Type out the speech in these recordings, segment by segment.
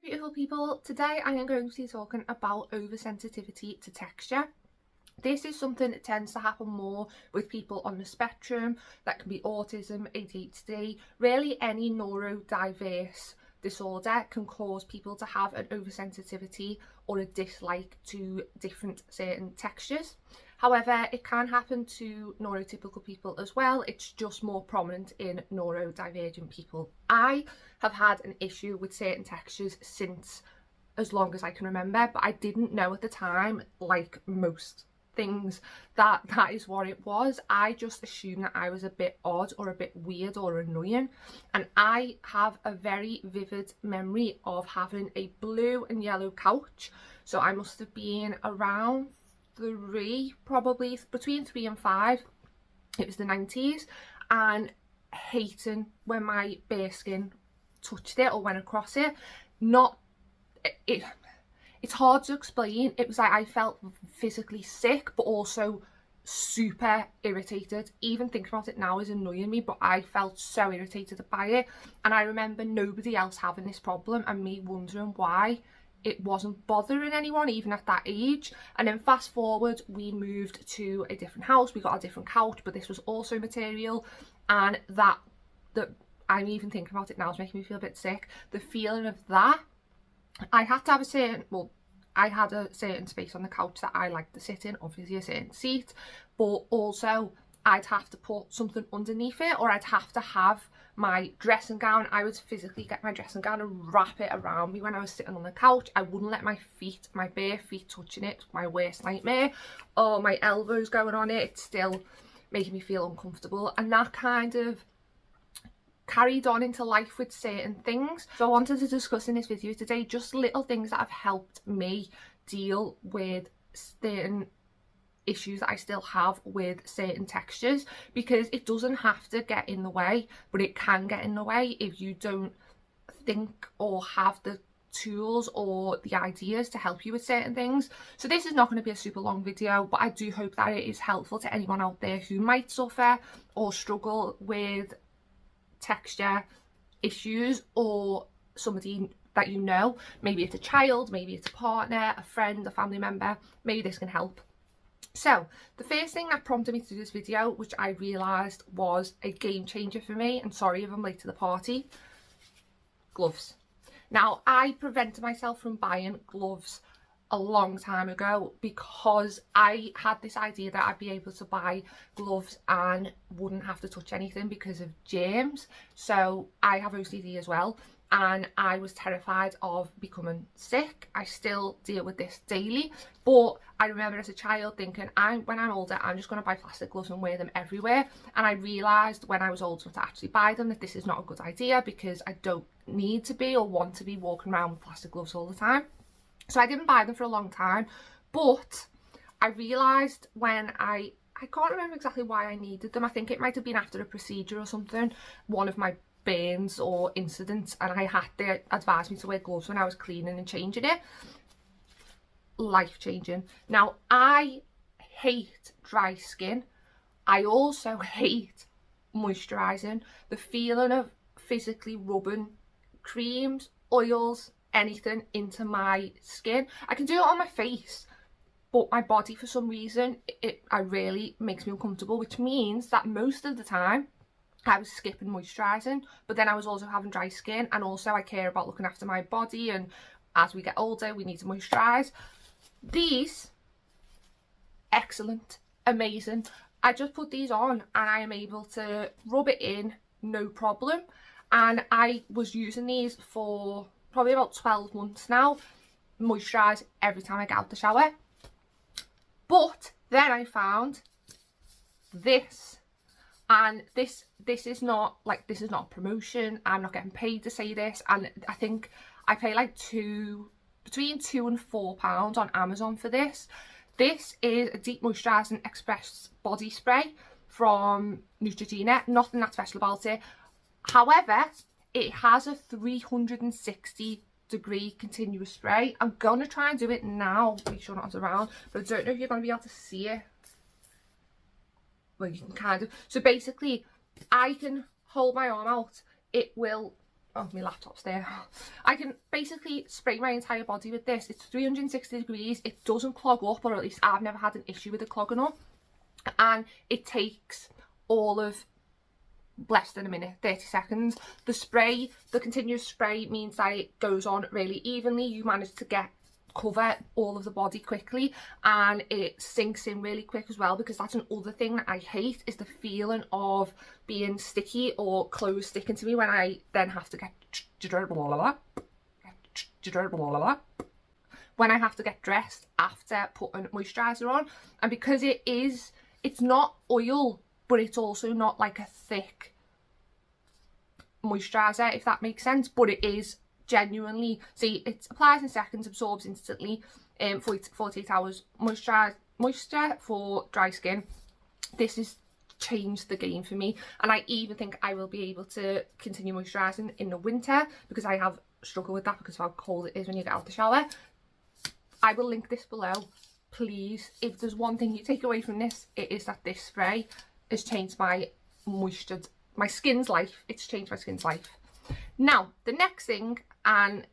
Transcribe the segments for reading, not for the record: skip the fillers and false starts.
Beautiful people, today I am going to be talking about oversensitivity to texture. This is something that tends to happen more with people on the spectrum. That can be autism, ADHD, really any neurodiverse disorder can cause people to have an oversensitivity or a dislike to different certain textures. However, it can happen to neurotypical people as well. It's just more prominent in neurodivergent people. I have had an issue with certain textures since as long as I can remember, but I didn't know at the time, like most things, that is what it was. I just assumed that I was a bit odd or a bit weird or annoying, and I have a very vivid memory of having a blue and yellow couch. So I must have been around probably between 3 and 5. It was the 90s, and hating when my bare skin touched it or went across it. It's hard to explain. It was like I felt physically sick, but also super irritated. Even thinking about it now is annoying me, but I felt so irritated by it. And I remember nobody else having this problem and me wondering why it wasn't bothering anyone even at that age. And then fast forward, we moved to a different house, we got a different couch, but this was also material, and that I'm even thinking about it now is making me feel a bit sick. The feeling of that, I had to have I had a certain space on the couch that I liked to sit in, obviously a certain seat, but also I'd have to put something underneath it, or I'd have to have my dressing gown. I would physically get my dressing gown and wrap it around me when I was sitting on the couch. I wouldn't let my feet, my bare feet touching it. My worst nightmare. Oh, my elbows going on it. It's still making me feel uncomfortable. And that kind of carried on into life with certain things. So I wanted to discuss in this video today just little things that have helped me deal with certain issues that I still have with certain textures, because it doesn't have to get in the way, but it can get in the way if you don't think or have the tools or the ideas to help you with certain things. So this is not going to be a super long video, but I do hope that it is helpful to anyone out there who might suffer or struggle with texture issues, or somebody that you know. Maybe it's a child, maybe it's a partner, a friend, a family member. Maybe this can help. So the first thing that prompted me to do this video, which I realised was a game changer for me, and sorry if I'm late to the party, gloves. Now, I prevented myself from buying gloves a long time ago because I had this idea that I'd be able to buy gloves and wouldn't have to touch anything because of germs. So I have OCD as well, and I was terrified of becoming sick. I still deal with this daily, but I remember as a child thinking, when I'm older, I'm just going to buy plastic gloves and wear them everywhere. And I realised when I was old enough to actually buy them that this is not a good idea, because I don't need to be or want to be walking around with plastic gloves all the time. So I didn't buy them for a long time, but I realised when I can't remember exactly why I needed them. I think it might have been after a procedure or something, one of my burns or incidents, and I had to advise me to wear gloves when I was cleaning and changing it. Life changing. Now, I hate dry skin. I also hate moisturising. The feeling of physically rubbing creams, oils, anything into my skin. I can do it on my face, but my body, for some reason, it really makes me uncomfortable, which means that most of the time I was skipping moisturising, but then I was also having dry skin, and also I care about looking after my body, and as we get older we need to moisturise. These, excellent, amazing. I just put these on and I am able to rub it in, no problem. And I was using these for probably about 12 months now, moisturise every time I get out the shower. But then I found this, and this is not a promotion. I'm not getting paid to say this, and I think I pay like between £2 and £4 on Amazon for this. This is a deep moisturising express body spray from Neutrogena. Nothing that special about it. However, it has a 360-degree continuous spray. I'm going to try and do it now, make sure not around, but I don't know if you're going to be able to see it. Well, you can kind of. So basically, I can hold my arm out. It will oh, my laptop's there. I can basically spray my entire body with this. It's 360 degrees. It doesn't clog up, or at least I've never had an issue with it clogging up. And it takes all of less than a minute, 30 seconds. The spray, the continuous spray, means that it goes on really evenly. You manage to cover all of the body quickly, and it sinks in really quick as well, because that's another thing that I hate, is the feeling of being sticky or clothes sticking to me when I then have to get when I have to get dressed after putting moisturiser on. And because it's not oil, but it's also not like a thick moisturiser, if that makes sense, but it is genuinely, see, it applies in seconds, absorbs instantly, 48 hours moisture for dry skin. This has changed the game for me, and I even think I will be able to continue moisturising in the winter, because I have struggled with that because of how cold it is when you get out the shower. I will link this below. Please, if there's one thing you take away from this, it is that this spray has changed my skin's life. It's changed my skin's life. Now, the next thing, and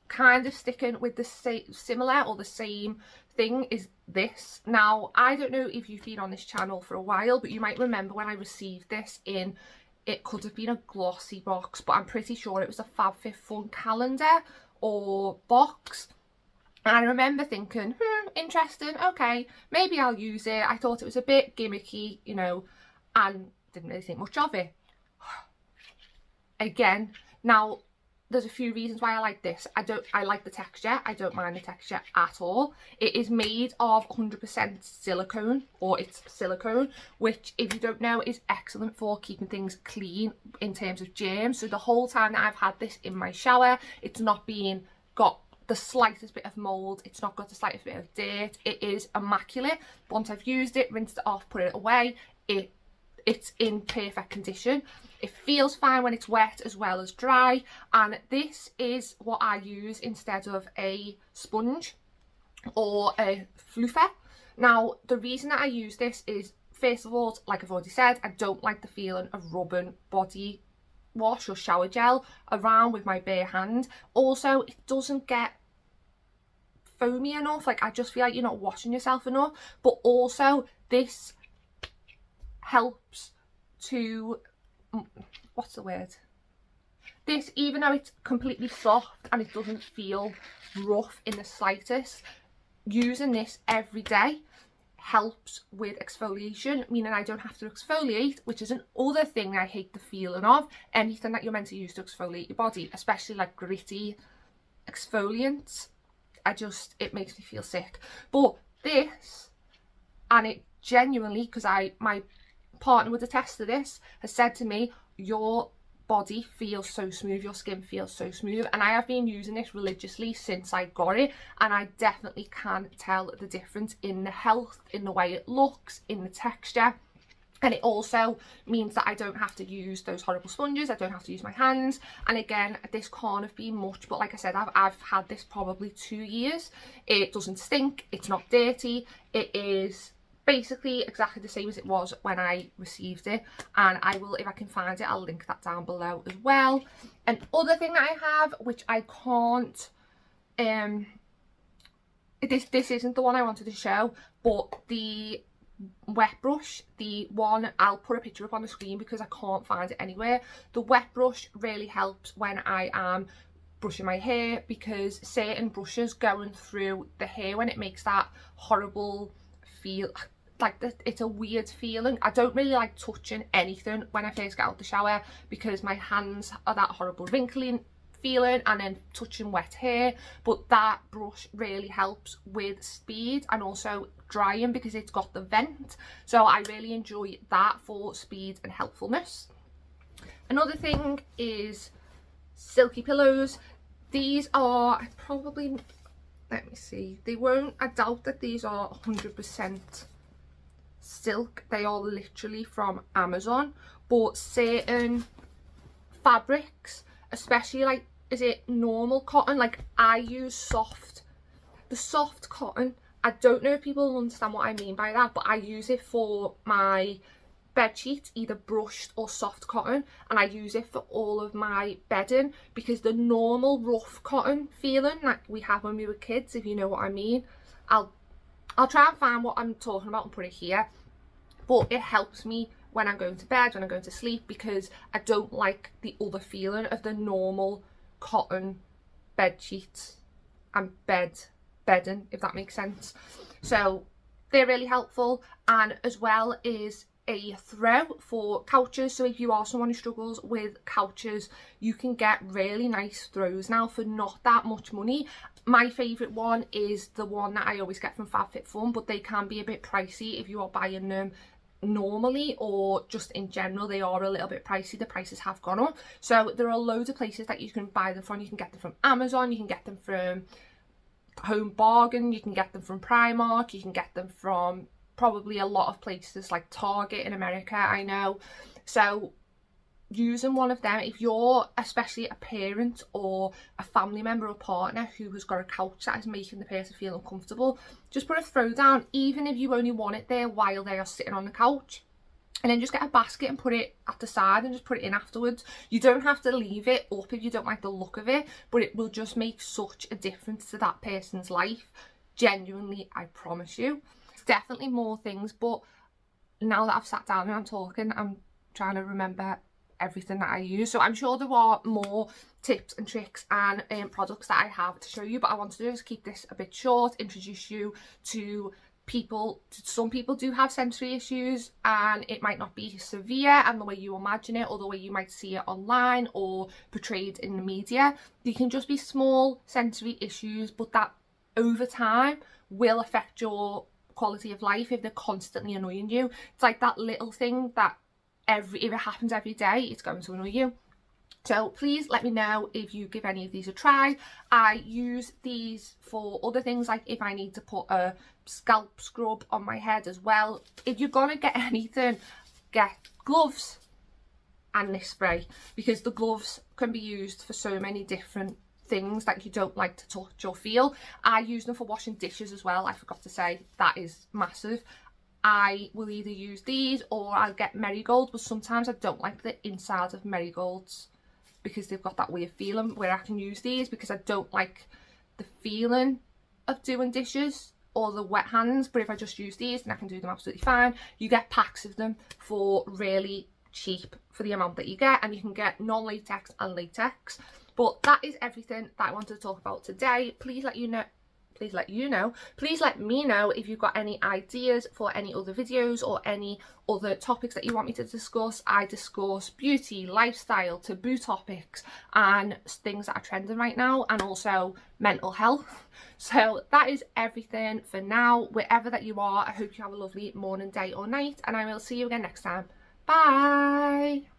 kind of sticking with the similar or the same thing, is this. Now, I don't know if you've been on this channel for a while, but you might remember when I received this in, it could have been a glossy box, but I'm pretty sure it was a FabFitFun calendar or box. And I remember thinking, interesting, okay, maybe I'll use it. I thought it was a bit gimmicky, you know, and didn't really think much of it. Again, now there's a few reasons why I like this. I like the texture. I don't mind the texture at all. It is made of 100% silicone, or it's silicone, which, if you don't know, is excellent for keeping things clean in terms of germs. So the whole time that I've had this in my shower, it's not got the slightest bit of mold, it's not got the slightest bit of dirt. It is immaculate. Once I've used it, rinsed it off, put it away, it's in perfect condition. It feels fine when it's wet as well as dry, and this is what I use instead of a sponge or a fluffer. Now, the reason that I use this is, first of all, like I've already said, I don't like the feeling of rubbing body wash or shower gel around with my bare hand. Also, it doesn't get foamy enough. Like, I just feel like you're not washing yourself enough. But also, this helps to, what's the word? This, even though it's completely soft and it doesn't feel rough in the slightest, using this every day helps with exfoliation, meaning I don't have to exfoliate, which is another thing I hate the feeling of. Anything that you're meant to use to exfoliate your body, especially like gritty exfoliants, it makes me feel sick. But this, and it genuinely, because my partner would attest to this, has said to me, your body feels so smooth, your skin feels so smooth. And I have been using this religiously since I got it, and I definitely can tell the difference in the health, in the way it looks, in the texture. And it also means that I don't have to use those horrible sponges, I don't have to use my hands. And again, this can't have been much, but like I said, I've had this probably 2 years. It doesn't stink, it's not dirty, it is basically exactly the same as it was when I received it. And I will, if I can find it, I'll link that down below as well. And other thing that I have, which I can't, this isn't the one I wanted to show, but the wet brush, the one, I'll put a picture up on the screen because I can't find it anywhere. The wet brush really helps when I am brushing my hair, because certain brushes going through the hair, when it makes that horrible feel, like it's a weird feeling. I don't really like touching anything when I first get out the shower, because my hands are that horrible wrinkly feeling, and then touching wet hair. But that brush really helps with speed and also drying, because it's got the vent. So I really enjoy that for speed and helpfulness. Another thing is silky pillows. These are probably, let me see, they won't, I doubt that these are 100% silk. They are literally from Amazon, but certain fabrics, especially like, is it normal cotton? Like, I use the soft cotton. I don't know if people understand what I mean by that, but I use it for my bed sheets, either brushed or soft cotton, and I use it for all of my bedding, because the normal rough cotton feeling like we have when we were kids, if you know what I mean, I'll try and find what I'm talking about and put it here, but it helps me when I'm going to bed, when I'm going to sleep, because I don't like the other feeling of the normal cotton bed sheets and bedding, if that makes sense. So they're really helpful, and as well is a throw for couches. So if you are someone who struggles with couches, you can get really nice throws now for not that much money. My favourite one is the one that I always get from FabFitFun, but they can be a bit pricey if you are buying them normally or just in general. They are a little bit pricey. The prices have gone up. So there are loads of places that you can buy them from. You can get them from Amazon, you can get them from Home Bargain, you can get them from Primark, you can get them from probably a lot of places like Target in America, I know. So using one of them, if you're especially a parent or a family member or partner who has got a couch that is making the person feel uncomfortable, just put a throw down, even if you only want it there while they are sitting on the couch, and then just get a basket and put it at the side and just put it in afterwards. You don't have to leave it up if you don't like the look of it, but it will just make such a difference to that person's life. Genuinely, I promise you. Definitely more things, but now that I've sat down and I'm talking, I'm trying to remember everything that I use. So I'm sure there are more tips and tricks and products that I have to show you, but I wanted to just keep this a bit short, introduce you to people. Some people do have sensory issues and it might not be severe and the way you imagine it or the way you might see it online or portrayed in the media. They can just be small sensory issues, but that over time will affect your quality of life if they're constantly annoying you. It's like that little thing that if it happens every day, it's going to annoy you. So please let me know if you give any of these a try. I use these for other things, like if I need to put a scalp scrub on my head as well. If you're gonna get anything, get gloves and this spray, because the gloves can be used for so many different things that you don't like to touch or feel. I use them for washing dishes as well. I forgot to say that is massive. I will either use these or I'll get marigolds, but sometimes I don't like the inside of marigolds because they've got that weird feeling, where I can use these because I don't like the feeling of doing dishes or the wet hands. But if I just use these, then I can do them absolutely fine. You get packs of them for really cheap for the amount that you get, and you can get non-latex and latex. But that is everything that I wanted to talk about today. Please let me know if you've got any ideas for any other videos or any other topics that you want me to discuss. I discuss beauty, lifestyle, taboo topics and things that are trending right now, and also mental health. So that is everything for now. Wherever that you are, I hope you have a lovely morning, day or night, and I will see you again next time. Bye.